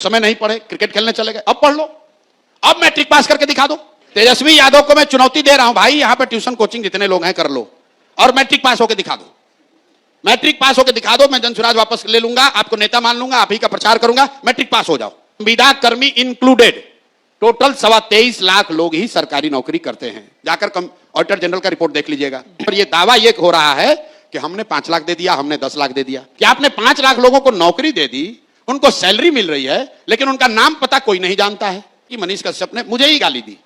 समय नहीं पढ़े, क्रिकेट खेलने चले गए, अब पढ़ लो, अब मैट्रिक पास करके दिखा दो। तेजस्वी यादव को मैं चुनौती दे रहा हूं, भाई यहां पे ट्यूशन कोचिंग जितने लोग हैं कर लो और मैट्रिक पास होकर दिखा दो। मैट्रिक पास होकर दिखा दो, मैं जनसुराज वापस ले लूंगा, आपको नेता मान लूंगा, आप ही का प्रचार करूंगा, मैट्रिक पास हो जाओ। संविदा कर्मी इंक्लूडेड टोटल 23.25 लाख लोग ही सरकारी नौकरी करते हैं। जाकर ऑडिटर जनरल का रिपोर्ट देख लीजिएगा। और ये दावा ये हो रहा है कि हमने 5 लाख दे दिया, हमने 10 लाख दे दिया। क्या आपने 5 लाख लोगों को नौकरी दे दी, उनको सैलरी मिल रही है, लेकिन उनका नाम पता कोई नहीं जानता है कि मनीष कश्यप ने मुझे ही गाली दी।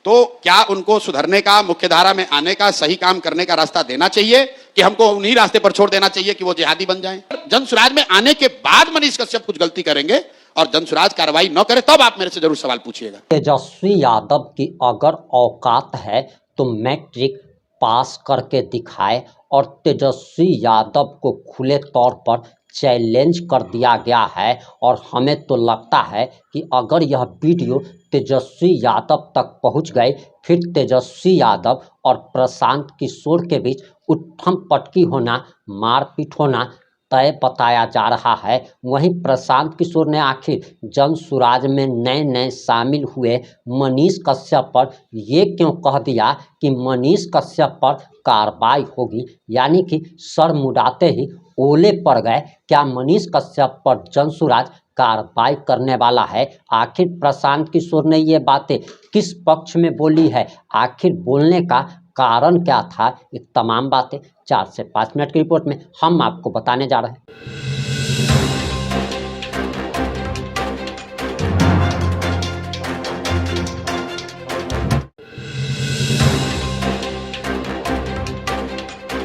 तो क्या उनको सुधरने का, मुख्यधारा में आने का, सही काम करने का रास्ता देना चाहिए कि हमको उन्हीं रास्ते पर छोड़ देना चाहिए कि वो जिहादी बन जाएं? जनसुराज में आने के बाद मनीष कश्यप कुछ गलती करेंगे और जनसुराज कार्रवाई न करे तब आप मेरे से जरूर सवाल पूछिएगा। तेजस्वी यादव की अगर औकात है तो मैट्रिक पास करके दिखाए, और तेजस्वी यादव को खुले तौर पर चैलेंज कर दिया गया है। और हमें तो लगता है कि अगर यह वीडियो तेजस्वी यादव तक पहुंच गए, फिर तेजस्वी यादव और प्रशांत किशोर के बीच उठम पटकी होना, मारपीट होना तय बताया जा रहा है। वहीं प्रशांत किशोर ने आखिर जनसुराज में नए नए शामिल हुए मनीष कश्यप पर ये क्यों कह दिया कि मनीष कश्यप पर कार्रवाई होगी, यानी कि सर मुड़ाते ही ओले पड़ गए। क्या मनीष कश्यप पर जनसुराज कार्रवाई करने वाला है? आखिर प्रशांत किशोर ने ये बातें किस पक्ष में बोली है, आखिर बोलने का कारण क्या था? ये तमाम बातें 4 से 5 मिनट की रिपोर्ट में हम आपको बताने जा रहे हैं।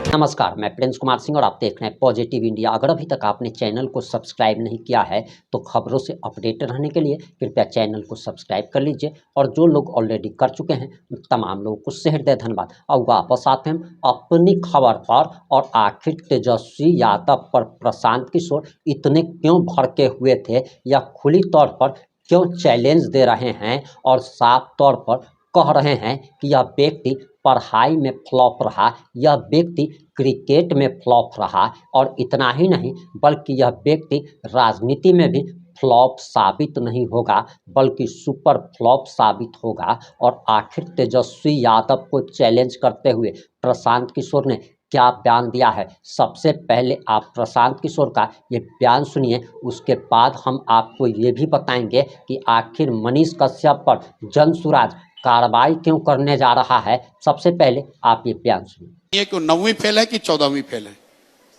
नमस्कार, मैं प्रिंस कुमार सिंह और आप देख रहे हैं पॉजिटिव इंडिया। अगर अभी तक आपने चैनल को सब्सक्राइब नहीं किया है तो खबरों से अपडेट रहने के लिए कृपया चैनल को सब्सक्राइब कर लीजिए, और जो लोग ऑलरेडी कर चुके हैं उन तमाम लोगों को सहृदय धन्यवाद। और वापस आते हैं अपनी खबर पर। और आखिर तेजस्वी यादव पर प्रशांत किशोर इतने क्यों भड़के हुए थे, या खुली तौर पर क्यों चैलेंज दे रहे हैं और साफ तौर पर कह रहे हैं कि यह व्यक्ति पढ़ाई में फ्लॉप रहा, यह व्यक्ति क्रिकेट में फ्लॉप रहा, और इतना ही नहीं बल्कि यह व्यक्ति राजनीति में भी फ्लॉप साबित नहीं होगा बल्कि सुपर फ्लॉप साबित होगा। और आखिर तेजस्वी यादव को चैलेंज करते हुए प्रशांत किशोर ने क्या बयान दिया है, सबसे पहले आप प्रशांत किशोर का ये बयान सुनिए। उसके बाद हम आपको ये भी बताएंगे कि आखिर मनीष कश्यप पर जनसुराज कार्रवाई क्यों करने जा रहा है। सबसे पहले आप ये बयान सुनिए। ये क्यों 9वीं फेल है कि 14वीं फेल है,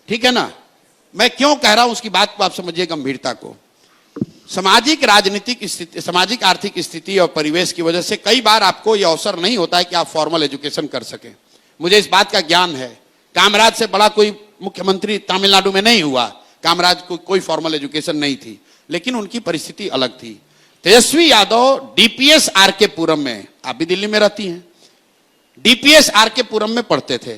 ठीक है ना? मैं क्यों कह रहा हूं उसकी बात को आप समझिए, गंभीरता को। सामाजिक राजनीतिक स्थिति, सामाजिक आर्थिक स्थिति और परिवेश की वजह से कई बार आपको यह अवसर नहीं होता है कि आप फॉर्मल एजुकेशन कर सकें। मुझे इस बात का ज्ञान है। कामराज से बड़ा कोई मुख्यमंत्री तमिलनाडु में नहीं हुआ, कामराज को कोई फॉर्मल एजुकेशन नहीं थी, लेकिन उनकी परिस्थिति अलग थी। तेजस्वी यादव डीपीएस आरके पुरम में, आप भी दिल्ली में रहती हैं, डीपीएस आरके पुरम में पढ़ते थे,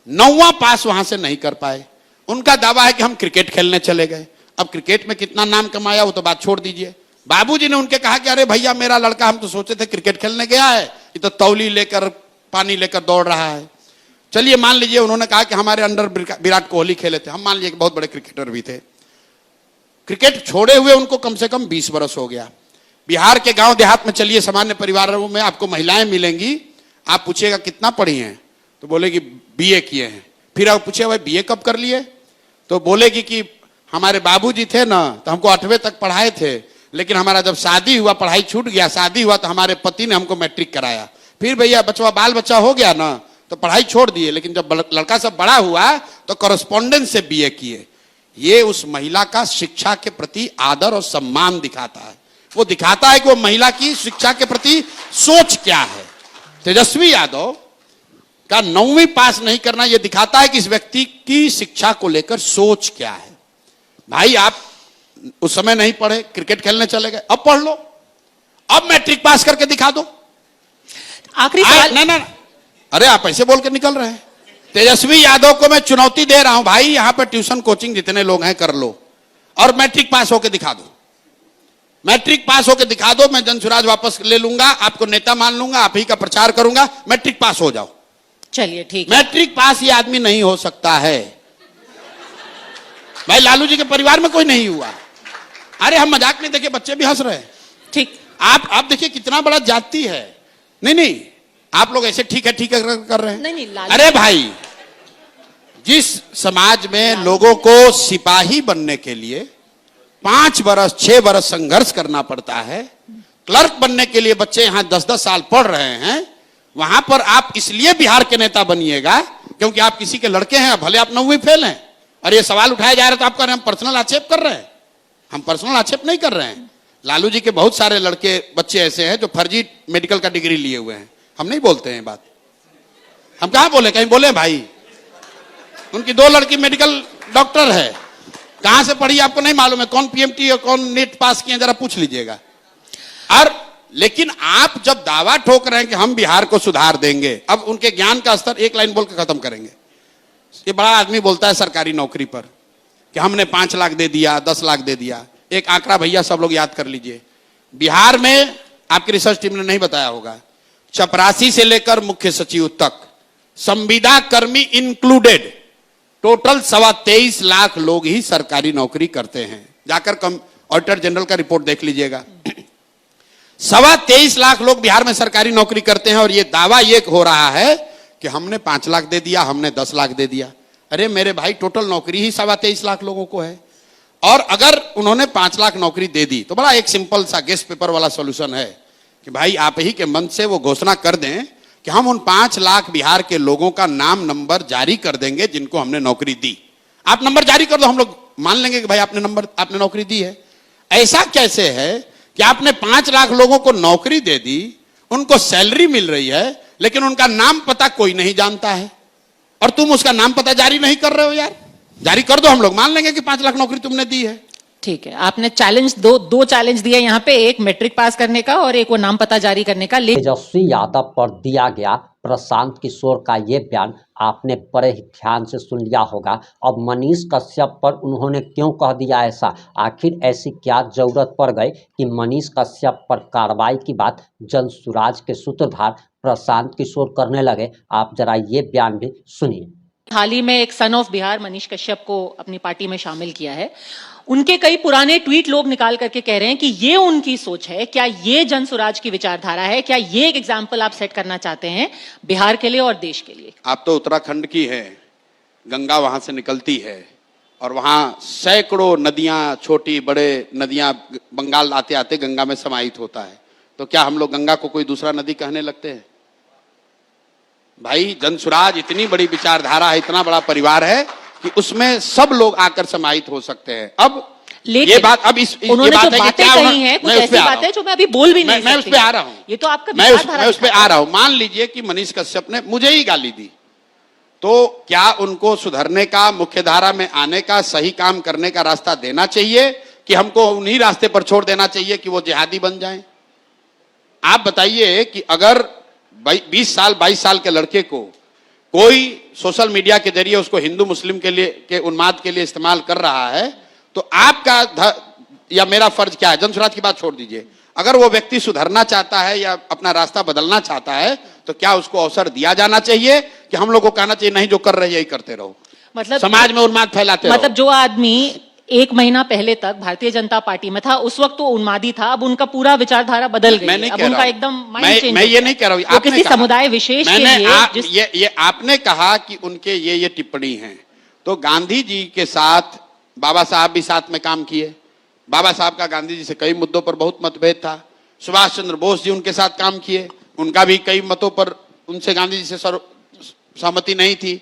9वां पास वहां से नहीं कर पाए। उनका दावा है कि हम क्रिकेट खेलने चले गए। अब क्रिकेट में कितना नाम कमाया वो तो बात छोड़ दीजिए। बाबूजी ने उनके कहा कि अरे भैया मेरा लड़का, हम तो सोचे थे क्रिकेट खेलने गया है, ये तो तौली लेकर पानी लेकर दौड़ रहा है। चलिए मान लीजिए उन्होंने कहा कि हमारे अंडर विराट कोहली खेले थे, हम मान लीजिए कि बहुत बड़े क्रिकेटर भी थे। क्रिकेट छोड़े हुए उनको कम से कम 20 बरस हो गया। बिहार के गांव देहात में चलिए, सामान्य परिवारों में आपको महिलाएं मिलेंगी, आप पूछिएगा कितना पढ़ी हैं तो बोलेगी बीए किए हैं। फिर आप पूछिए भाई बीए कब कर लिए तो बोलेगी कि हमारे बाबूजी थे ना तो हमको 8वीं तक पढ़ाए थे, लेकिन हमारा जब शादी हुआ पढ़ाई छूट गया, शादी हुआ तो हमारे पति ने हमको मैट्रिक कराया। फिर भैया बचवा बाल बच्चा हो गया ना तो पढ़ाई छोड़ दिए, लेकिन जब लड़का सब बड़ा हुआ तो कॉरेस्पॉन्डेंस से बीए किए। ये उस महिला का शिक्षा के प्रति आदर और सम्मान दिखाता है। वो दिखाता है कि वो महिला की शिक्षा के प्रति सोच क्या है। तेजस्वी यादव का 9वीं पास नहीं करना यह दिखाता है कि इस व्यक्ति की शिक्षा को लेकर सोच क्या है। भाई आप उस समय नहीं पढ़े, क्रिकेट खेलने चले गए, अब पढ़ लो, अब मैट्रिक पास करके दिखा दो। आखिरी सवाल। नहीं, अरे आप ऐसे बोल के निकल रहे हैं। तेजस्वी यादव को मैं चुनौती दे रहा हूं, भाई यहां पर ट्यूशन कोचिंग जितने लोग हैं कर लो और मैट्रिक पास होकर दिखा दो। मैट्रिक पास होकर दिखा दो, मैं जनसुराज वापस ले लूंगा, आपको नेता मान लूंगा, आप ही का प्रचार करूंगा, मैट्रिक पास हो जाओ। चलिए ठीक। मैट्रिक पास ये आदमी नहीं हो सकता है। भाई लालू जी के परिवार में कोई नहीं हुआ, अरे हम मजाक नहीं, देखिए बच्चे भी हंस रहे हैं। ठीक। आप देखिए कितना बड़ा जाति है। नहीं, आप लोग ऐसे ठीक है कर रहे हैं। नहीं, अरे भाई, जिस समाज में लोगों को सिपाही बनने के लिए 5 बरस 6 बरस संघर्ष करना पड़ता है, क्लर्क बनने के लिए बच्चे यहां 10-10 साल पढ़ रहे हैं, वहां पर आप इसलिए बिहार के नेता बनिएगा क्योंकि आप किसी के लड़के हैं, भले आप 9वीं फेल हैं, और ये सवाल उठाया जा रहा है तो आप कह रहे हैं हम पर्सनल आक्षेप कर रहे हैं। हम पर्सनल आक्षेप नहीं कर रहे हैं। लालू जी के बहुत सारे लड़के बच्चे ऐसे हैं जो फर्जी मेडिकल का डिग्री लिए हुए हैं। हम नहीं बोलते हैं बात, हम कहां बोले, कहीं बोले भाई? उनकी 2 लड़की मेडिकल डॉक्टर है, कहां से पढ़ी आपको नहीं मालूम है, कौन पीएमटी और कौन नेट पास किए जरा पूछ लीजिएगा। और लेकिन आप जब दावा ठोक रहे हैं कि हम बिहार को सुधार देंगे, अब उनके ज्ञान का स्तर एक लाइन बोल के खत्म करेंगे। ये बड़ा आदमी बोलता है सरकारी नौकरी पर कि हमने 5 लाख दे दिया, 10 लाख दे दिया। एक आंकड़ा भैया सब लोग याद कर लीजिए, बिहार में आपकी रिसर्च टीम ने नहीं बताया होगा, चपरासी से लेकर मुख्य सचिव तक संविदा कर्मी इंक्लूडेड टोटल 23.25 लाख लोग ही सरकारी नौकरी करते हैं। जाकर ऑडिटर जनरल का रिपोर्ट देख लीजिएगा। 23.25 लाख लोग बिहार में सरकारी नौकरी करते हैं और यह दावा ये हो रहा है कि हमने 5 लाख दे दिया, हमने 10 लाख दे दिया। अरे मेरे भाई, टोटल नौकरी ही 23.25 लाख लोगों को है। और अगर उन्होंने 5 लाख नौकरी दे दी तो बड़ा एक सिंपल सा गेस्ट पेपर वाला सॉल्यूशन है कि भाई आप ही के मन से वो घोषणा कर दें कि हम उन 5 लाख बिहार के लोगों का नाम नंबर जारी कर देंगे जिनको हमने नौकरी दी। आप नंबर जारी कर दो, हम लोग मान लेंगे कि भाई आपने नौकरी दी है। ऐसा कैसे है कि आपने 5 लाख लोगों को नौकरी दे दी, उनको सैलरी मिल रही है, लेकिन उनका नाम पता कोई नहीं जानता है, और तुम उसका नाम पता जारी नहीं कर रहे हो? यार जारी कर दो, हम लोग मान लेंगे कि 5 लाख नौकरी तुमने दी है। ठीक है, आपने चैलेंज दो चैलेंज दिए यहाँ पे, एक मैट्रिक पास करने का और एक वो नाम पता जारी करने का। तेजस्वी यादव पर दिया गया प्रशांत किशोर का ये बयान आपने बड़े ही ध्यान से सुन लिया होगा। अब मनीष कश्यप पर उन्होंने क्यों कह दिया ऐसा, आखिर ऐसी क्या जरूरत पड़ गई कि मनीष कश्यप पर कार्रवाई की बात जनसुराज के सूत्रधार प्रशांत किशोर करने लगे? आप जरा ये बयान भी सुनिए। हाल ही में एक सन ऑफ बिहार मनीष कश्यप को अपनी पार्टी में शामिल किया है। उनके कई पुराने ट्वीट लोग निकाल करके कह रहे हैं कि ये उनकी सोच है। क्या ये जनसुराज की विचारधारा है? क्या ये एक एग्जाम्पल आप सेट करना चाहते हैं बिहार के लिए और देश के लिए? आप तो उत्तराखंड की है, गंगा वहां से निकलती है और वहां सैकड़ों नदियां, छोटी बड़े नदियां बंगाल आते आते गंगा में समाहित होता है। तो क्या हम लोग गंगा को कोई दूसरा नदी कहने लगते हैं? भाई जनसुराज इतनी बड़ी विचारधारा है, इतना बड़ा परिवार है कि उसमें सब लोग आकर समाहित हो सकते हैं। अब ये बात, अब उन्होंने जो बातें कही हैं कुछ ऐसी बातें जो मैं अभी बोल भी नहीं सकती। मैं उस पे आ रहा हूं, ये तो आपका मैं उस पे आ रहा हूं। मान लीजिए कि मनीष कश्यप ने मुझे ही गाली दी, तो क्या उनको सुधरने का, मुख्य धारा में आने का, सही काम करने का रास्ता देना चाहिए कि हमको उन्हीं रास्ते पर छोड़ देना चाहिए कि वो जिहादी बन जाएं? आप बताइए कि अगर 20 साल 22 साल के लड़के को कोई सोशल मीडिया के जरिए उसको हिंदू मुस्लिम के उन्माद के लिए इस्तेमाल कर रहा है, तो आपका या मेरा फर्ज क्या है? जनसुराज की बात छोड़ दीजिए, अगर वो व्यक्ति सुधरना चाहता है या अपना रास्ता बदलना चाहता है तो क्या उसको अवसर दिया जाना चाहिए कि हम लोग को कहना चाहिए नहीं जो कर रहे हैं यही करते रहो, मतलब समाज में उन्माद फैलाते रहो? मतलब जो आदमी 1 महीना पहले तक भारतीय जनता पार्टी में था, उस वक्त तो उन्मादी था, अब उनका पूरा विचारधारा बदल गई है। अब उनका एकदम माइंड चेंज। मैं ये नहीं कह रहा हूं, तो किसी समुदाय विशेष के लिए ये आपने कहा कि उनके ये टिप्पणी है, तो गांधी जी के साथ बाबा साहब भी साथ में काम किए। बाबा साहब का गांधी जी से कई मुद्दों पर बहुत मतभेद था। सुभाष चंद्र बोस जी उनके साथ काम किए, उनका भी कई मतों पर उनसे गांधी जी से सहमति नहीं थी।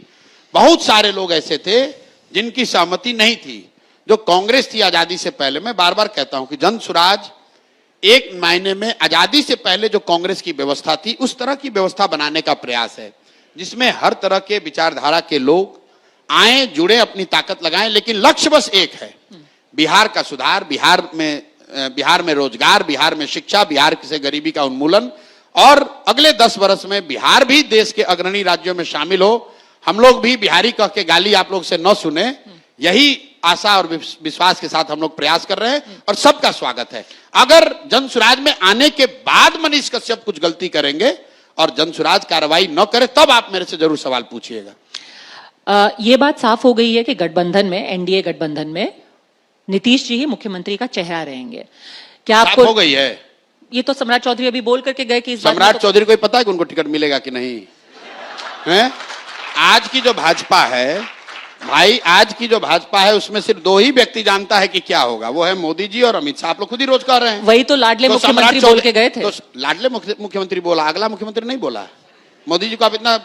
बहुत सारे लोग ऐसे थे जिनकी सहमति नहीं थी। जो कांग्रेस थी आजादी से पहले, मैं बार बार कहता हूं कि जनसुराज एक मायने में आजादी से पहले जो कांग्रेस की व्यवस्था थी उस तरह की व्यवस्था बनाने का प्रयास है जिसमें हर तरह के विचारधारा के लोग आए, जुड़े, अपनी ताकत लगाएं, लेकिन लक्ष्य बस एक है, बिहार का सुधार, बिहार में रोजगार, बिहार में शिक्षा, बिहार से गरीबी का उन्मूलन, और अगले 10 वर्ष में बिहार भी देश के अग्रणी राज्यों में शामिल हो। हम लोग भी बिहारी कह के गाली आप लोग से न सुने, यही आशा और विश्वास के साथ हम लोग प्रयास कर रहे हैं और सबका स्वागत है। अगर जनसुराज में आने के बाद मनीष कश्यप कुछ गलती करेंगे और जनसुराज कार्रवाई न करे तब आप मेरे से जरूर सवाल पूछिएगा। ये बात साफ हो गई है कि गठबंधन में, एनडीए गठबंधन में नीतीश जी ही मुख्यमंत्री का चेहरा रहेंगे। क्या साफ आपको हो गई है? ये तो सम्राट चौधरी अभी बोल करके गए कि इस बात में सम्राट तो- चौधरी को ही पता है कि उनको टिकट मिलेगा कि नहीं है? आज की जो भाजपा है भाई, आज की जो भाजपा है उसमें सिर्फ दो ही व्यक्ति जानता है कि क्या होगा, वो है मोदी जी और अमित शाह। आप लोग खुद ही रोज कह रहे हैं। वही तो लाडले तो मुख्यमंत्री सम्राट बोल के गए थे। तो लाडले मुख्यमंत्री बोला, अगला मुख्यमंत्री नहीं बोला। मोदी जी को आप इतना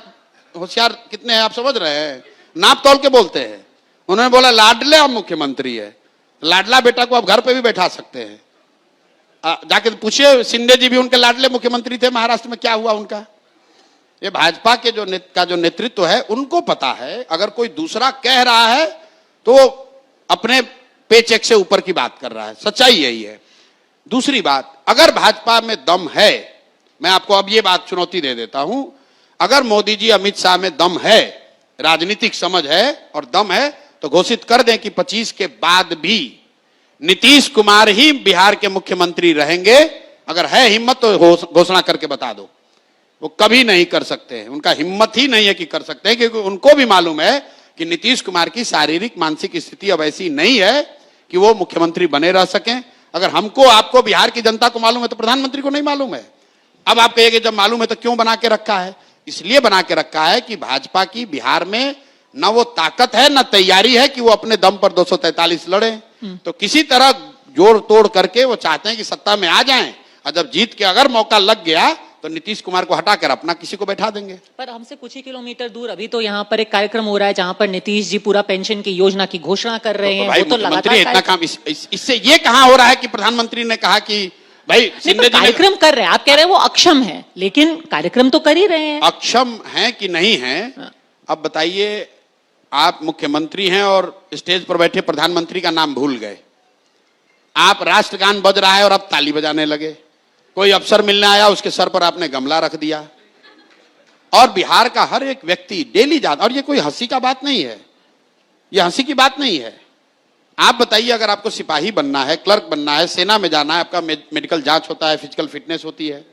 होशियार कितने हैं आप समझ रहे हैं? नाप तोल के बोलते हैं। उन्होंने बोला लाडले अब मुख्यमंत्री है, लाडला बेटा को आप घर पे भी बैठा सकते हैं। जाके पूछिए, शिंदे जी भी उनके लाडले मुख्यमंत्री थे महाराष्ट्र में, क्या हुआ उनका? ये भाजपा के जो नेतृत्व है उनको पता है, अगर कोई दूसरा कह रहा है तो अपने पेचेक से ऊपर की बात कर रहा है। सच्चाई यही है। दूसरी बात, अगर भाजपा में दम है, मैं आपको अब ये बात चुनौती दे देता हूं, अगर मोदी जी अमित शाह में दम है, राजनीतिक समझ है और दम है, तो घोषित कर दें कि 25 के बाद भी नीतीश कुमार ही बिहार के मुख्यमंत्री रहेंगे। अगर है हिम्मत तो घोषणा करके बता दो। वो कभी नहीं कर सकते हैं, उनका हिम्मत ही नहीं है कि कर सकते हैं, क्योंकि उनको भी मालूम है कि नीतीश कुमार की शारीरिक मानसिक स्थिति अब ऐसी नहीं है कि वो मुख्यमंत्री बने रह सकें। अगर हमको, आपको, बिहार की जनता को मालूम है तो प्रधानमंत्री को नहीं मालूम है। अब आप कहिए जब मालूम है तो क्यों बना के रखा है? इसलिए बना के रखा है कि भाजपा की बिहार में न वो ताकत है न तैयारी है कि वो अपने दम पर 243 लड़े। तो किसी तरह जोड़ तोड़ करके वो चाहते हैं कि सत्ता में आ जाएं, और जब जीत के अगर मौका लग गया तो नीतीश कुमार को हटाकर अपना किसी को बैठा देंगे। पर हमसे कुछ ही किलोमीटर दूर अभी तो यहाँ पर एक कार्यक्रम हो रहा है जहाँ पर नीतीश जी पूरा पेंशन की योजना की घोषणा कर रहे हैं। भाई वो तो मुख्यमंत्री लगातार इतना काम इससे ये कहां हो रहा है कि प्रधानमंत्री ने कहा कि भाई नहीं, शिंदे पर जी ने कार्यक्रम कर रहे हैं। आप कह रहे हैं वो अक्षम है, लेकिन कार्यक्रम तो कर ही रहे हैं। अक्षम है कि नहीं है? अब बताइए, आप मुख्यमंत्री हैं और स्टेज पर बैठे प्रधानमंत्री का नाम भूल गए। आप राष्ट्रगान बज रहा है और अब ताली बजाने लगे। कोई अफसर मिलने आया, उसके सर पर आपने गमला रख दिया। और बिहार का हर एक व्यक्ति डेली जाता, और ये कोई हंसी का बात नहीं है, ये हंसी की बात नहीं है। आप बताइए, अगर आपको सिपाही बनना है, क्लर्क बनना है, सेना में जाना है, आपका मेडिकल जांच होता है, फिजिकल फिटनेस होती है,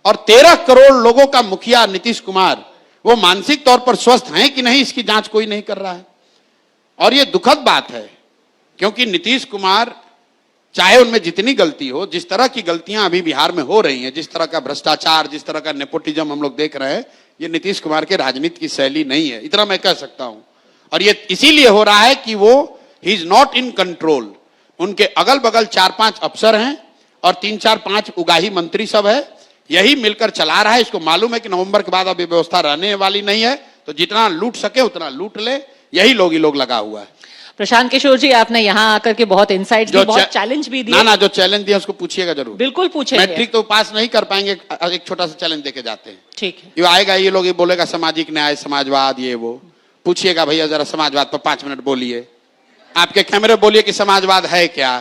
और 13 करोड़ लोगों का मुखिया नीतीश कुमार, वो मानसिक तौर पर स्वस्थ हैं कि नहीं, इसकी जांच कोई नहीं कर रहा है। और ये दुखद बात है, क्योंकि नीतीश कुमार, चाहे उनमें जितनी गलती हो, जिस तरह की गलतियां अभी बिहार में हो रही हैं, जिस तरह का भ्रष्टाचार, जिस तरह का नेपोटिज्म हम लोग देख रहे हैं, ये नीतीश कुमार के राजनीति की शैली नहीं है, इतना मैं कह सकता हूं। और ये इसीलिए हो रहा है कि वो he is not in control. उनके अगल बगल 4-5 अफसर हैं और 3-4-5 उगाही मंत्री सब है, यही मिलकर चला रहा है। इसको मालूम है कि नवंबर के बाद अब ये व्यवस्था रहने वाली नहीं है, तो जितना लूट सके उतना लूट ले, यही लोग ही लोग लगा हुआ है। प्रशांत किशोर जी, आपने यहाँ आकर के बहुत इनसाइट्स दी, बहुत चैलेंज भी दिए। ना जो चैलेंज दिया उसको पूछिएगा जरूर। बिल्कुल पूछेंगे। मैट्रिक तो पास नहीं कर पाएंगे, एक छोटा सा चैलेंज देके जाते हैं। ठीक है। ये आएगा, ये लोग ये बोलेगा सामाजिक न्याय, समाजवाद, ये वो पूछिएगा, भैया जरा समाजवाद पर 5 मिनट बोलिए, आपके कैमरे बोलिए कि समाजवाद है क्या,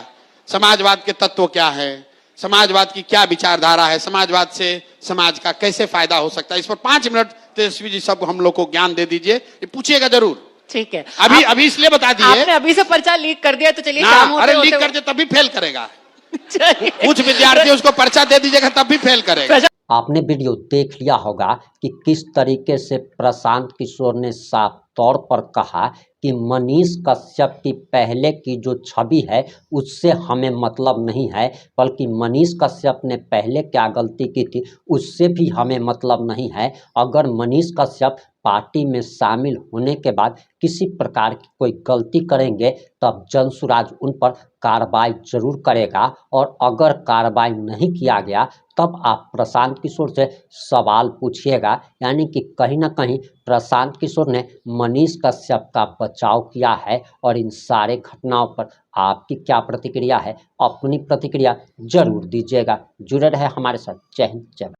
समाजवाद के तत्व क्या है, समाजवाद की क्या विचारधारा है, समाजवाद से समाज का कैसे फायदा हो सकता है। इस पर 5 मिनट तेजस्वी जी सब हम लोग को ज्ञान दे दीजिए, ये पूछिएगा जरूर। ठीक है। अभी इसलिए बता दिए, आपने अभी से पर्चा लीक कर दिया, तो चलिए शाम होते अरे होते लीक कर दे तभी फेल करेगा। कुछ विद्यार्थी उसको पर्चा दे दीजिएगा तब भी फेल करेगा। आपने वीडियो देख लिया होगा कि किस तरीके से प्रशांत किशोर ने साफ तौर पर कहा कि मनीष कश्यप की पहले की जो छवि है उससे हमें मतलब नहीं है, बल्कि मनीष कश्यप ने पहले क्या गलती की थी उससे भी हमें मतलब नहीं है। अगर मनीष कश्यप पार्टी में शामिल होने के बाद किसी प्रकार की कोई गलती करेंगे तब जनसुराज उन पर कार्रवाई जरूर करेगा, और अगर कार्रवाई नहीं किया गया तब आप प्रशांत किशोर से सवाल पूछिएगा। यानी कि कहीं ना कहीं प्रशांत किशोर ने मनीष कश्यप का बचाव किया है, और इन सारे घटनाओं पर आपकी क्या प्रतिक्रिया है, अपनी प्रतिक्रिया जरूर दीजिएगा। जुड़े रहे हमारे साथ। जय हिंद, जय भारत।